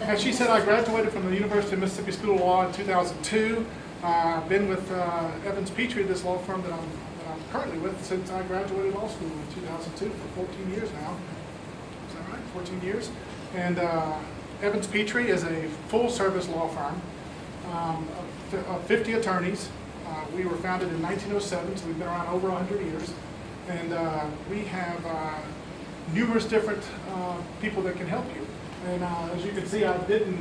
As she said, I graduated from the University of Mississippi School of Law in 2002. I've been with Evans Petree, this law firm that I'm currently with, since I graduated law school in 2002 for 14 years now. Is that right? 14 years. And Evans Petree is a full-service law firm of 50 attorneys. We were founded in 1907, so we've been around over 100 years. And we have numerous different people that can help you. And as you can see, I didn't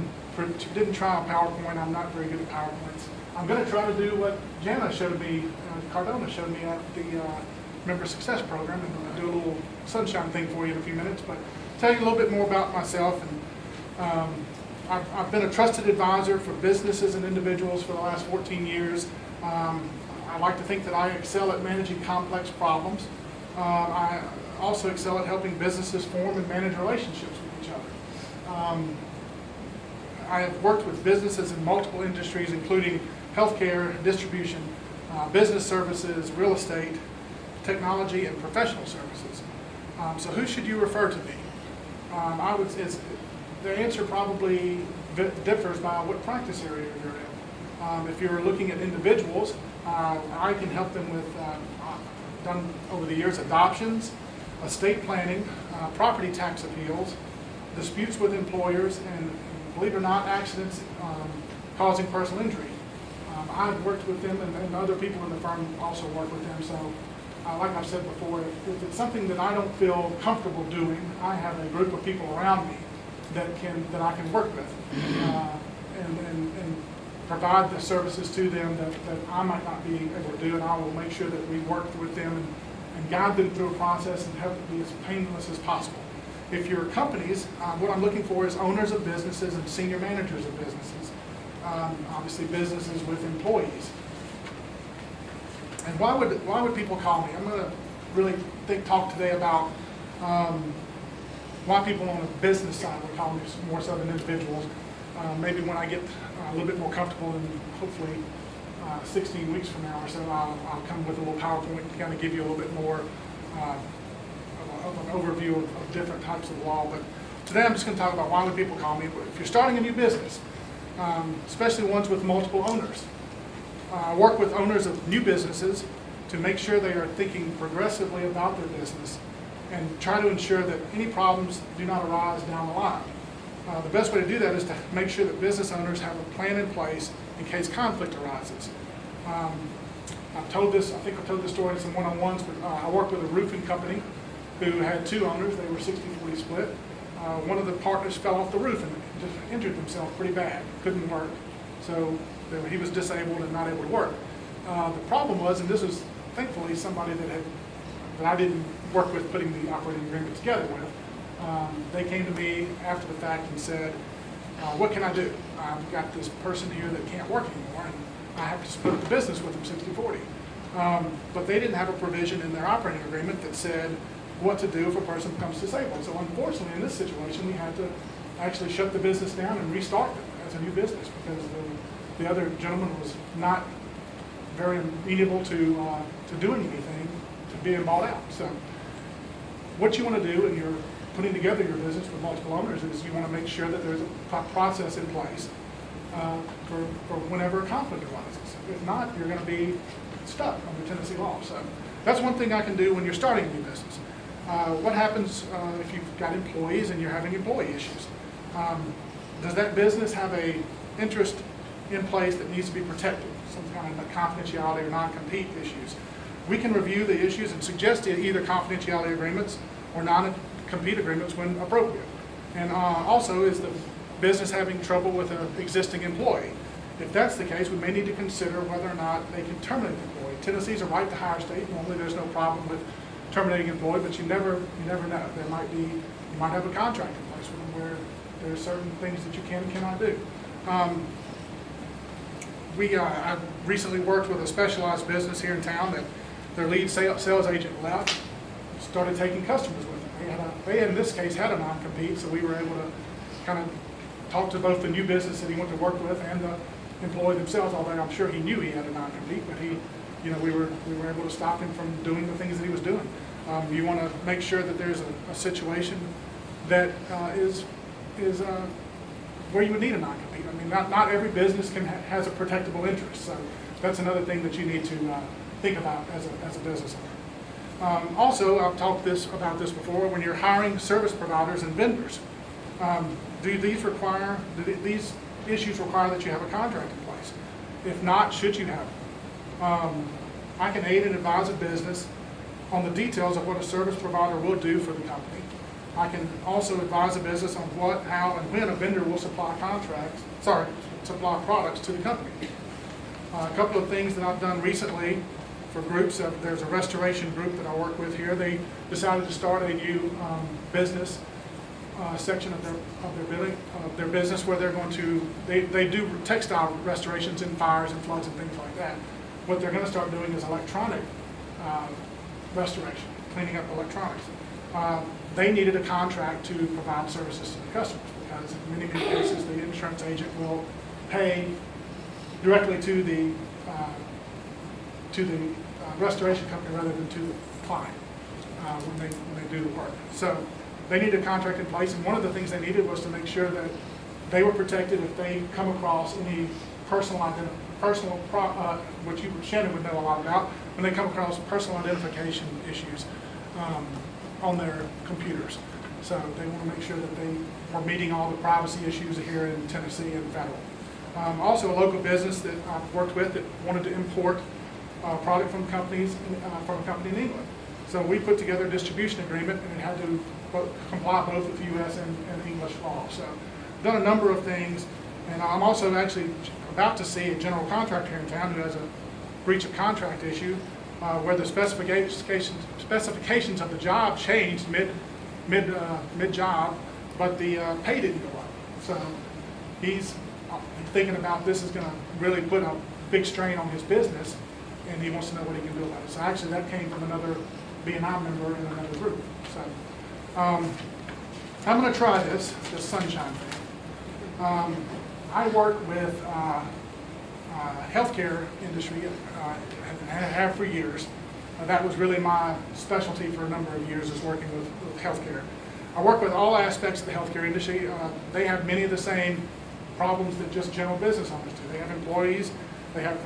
try a PowerPoint. I'm not very good at PowerPoints. I'm going to try to do what Jana showed me, Cardona showed me at the Member Success Program, and I'll do a little sunshine thing for you in a few minutes. But tell you a little bit more about myself. And I've been a trusted advisor for businesses and individuals for the last 14 years. I like to think that I excel at managing complex problems. I also excel at helping businesses form and manage relationships with each other. I have worked with businesses in multiple industries, including healthcare, distribution, business services, real estate, technology, and professional services. So who should you refer to me? The answer probably differs by what practice area you're in. If you're looking at individuals, I can help them with, done over the years, adoptions, estate planning, property tax appeals, disputes with employers, and believe it or not, accidents causing personal injury. I've worked with them, and other people in the firm also work with them. So, like I've said before, if it's something that I don't feel comfortable doing, I have a group of people around me that I can work with and provide the services to them that I might not be able to do, and I will make sure that we work with them and guide them through a process and help it be as painless as possible. If you're companies, what I'm looking for is owners of businesses and senior managers of businesses. Obviously businesses with employees. And why would people call me? I'm going to really talk today about why people on the business side would call me more so than individuals. Maybe when I get a little bit more comfortable, and hopefully 16 weeks from now or so, I'll come with a little PowerPoint to kind of give you a little bit more of an overview of different types of law. But today I'm just going to talk about why would people call me. If you're starting a new business, especially ones with multiple owners, work with owners of new businesses to make sure they are thinking progressively about their business and try to ensure that any problems do not arise down the line. The best way to do that is to make sure that business owners have a plan in place in case conflict arises. I've told this, I think I've told this story in some one-on-ones, but I worked with a roofing company who had two owners. They were 60-40 split. One of the partners fell off the roof and just injured himself pretty bad, couldn't work. So he was disabled and not able to work. The problem was, and this was thankfully somebody that I didn't work with putting the operating agreement together with, they came to me after the fact and said, what can I do? I've got this person here that can't work anymore, and I have to split the business with them 60-40. But they didn't have a provision in their operating agreement that said what to do if a person becomes disabled. So unfortunately, in this situation, we had to actually shut the business down and restart it as a new business because the other gentleman was not very amenable to doing anything, to being bought out. So what you want to do when you're putting together your business with multiple owners is you want to make sure that there's a process in place for whenever a conflict arises. If not, you're going to be stuck under Tennessee law. So that's one thing I can do when you're starting a new business. What happens if you've got employees and you're having employee issues? Does that business have a interest in place that needs to be protected? Some kind of confidentiality or non-compete issues. We can review the issues and suggest either confidentiality agreements or non-compete agreements when appropriate. And also, is the business having trouble with an existing employee? If that's the case, we may need to consider whether or not they can terminate the employee. Tennessee's a right to hire state. Normally there's no problem with terminating an employee, but you never know. You might have a contract in place with them where there are certain things that you can and cannot do. I recently worked with a specialized business here in town that their lead sales agent left, started taking customers with them. They in this case had a non-compete, so we were able to kind of talk to both the new business that he went to work with and the employee themselves, although I'm sure he knew he had a non-compete, but we were able to stop him from doing the things that he was doing. You want to make sure that there's a situation that is where you would need a non-compete. I mean, not every business has a protectable interest, so that's another thing that you need to think about as a business owner. Also, I've talked about this before, when you're hiring service providers and vendors, do these issues require that you have a contract in place? If not, should you have it? I can aid and advise a business on the details of what a service provider will do for the company. I can also advise a business on what, how, and when a vendor will supply products to the company. A couple of things that I've done recently for groups. There's a restoration group that I work with here. They decided to start a new business section of their business where they're going to, they do textile restorations in fires and floods and things like that. What they're going to start doing is electronic restoration, cleaning up electronics. They needed a contract to provide services to the customers because in many cases the insurance agent will pay directly to the restoration company rather than to the client when they do the work. So they needed a contract in place, and one of the things they needed was to make sure that they were protected if they come across any which Shannon would know a lot about, when they come across personal identification issues on their computers. So they want to make sure that they are meeting all the privacy issues here in Tennessee and federal. Also a local business that I've worked with that wanted to import product from a company in England. So we put together a distribution agreement, and it had to comply both with U.S. and English law. So I've done a number of things, and I'm also actually about to see a general contractor here in town who has a breach of contract issue where the specifications of the job changed mid-job, but the pay didn't go up. So he's thinking about this is going to really put a big strain on his business, and he wants to know what he can do about it. So actually that came from another BNI member in another group. So I'm going to try this sunshine thing. I work with healthcare industry and have for years. That was really my specialty for a number of years, is working with healthcare. I work with all aspects of the healthcare industry. They have many of the same problems that just general business owners do. They have employees, they have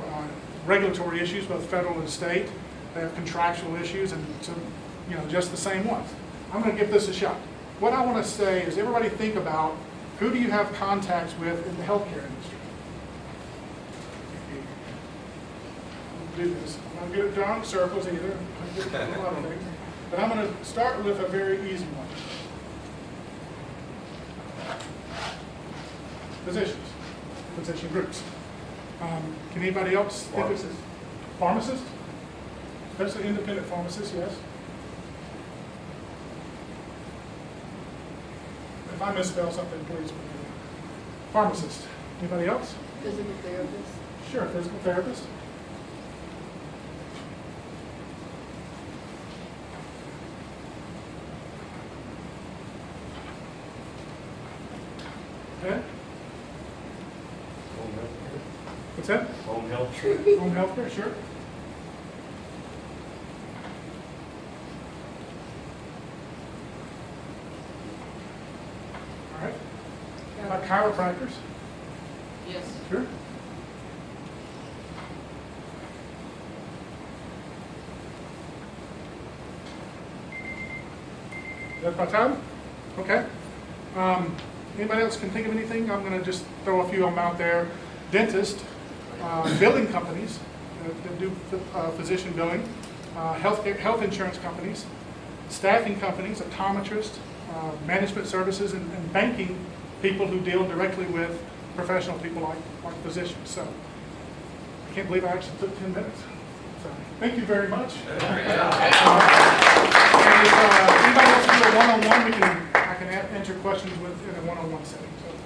regulatory issues, both federal and state. They have contractual issues, and so, just the same ones. I'm going to give this a shot. What I want to say is everybody think about, who do you have contacts with in the healthcare industry? Do this. I'm not good at drawing circles either. I'm good at a lot of things. But I'm going to start with a very easy one. Physician groups. Can anybody else think of this? Pharmacists? Especially independent pharmacists, yes. If I misspell something, please forgive me. Pharmacist. Anybody else? Physical therapist. Sure, physical therapist. Okay. Home health care. What's that? Home health care. Home health care, sure. All right. Like chiropractors? Yes. Sure. That's my time? Okay. Anybody else can think of anything? I'm going to just throw a few of them out there. Dentist, billing companies that do physician billing, health insurance companies, staffing companies, optometrists, management services, and banking people who deal directly with professional people like physicians. So I can't believe I actually took 10 minutes. So thank you very much. And if anybody else can do a one-on-one, I can answer questions in a one-on-one setting. So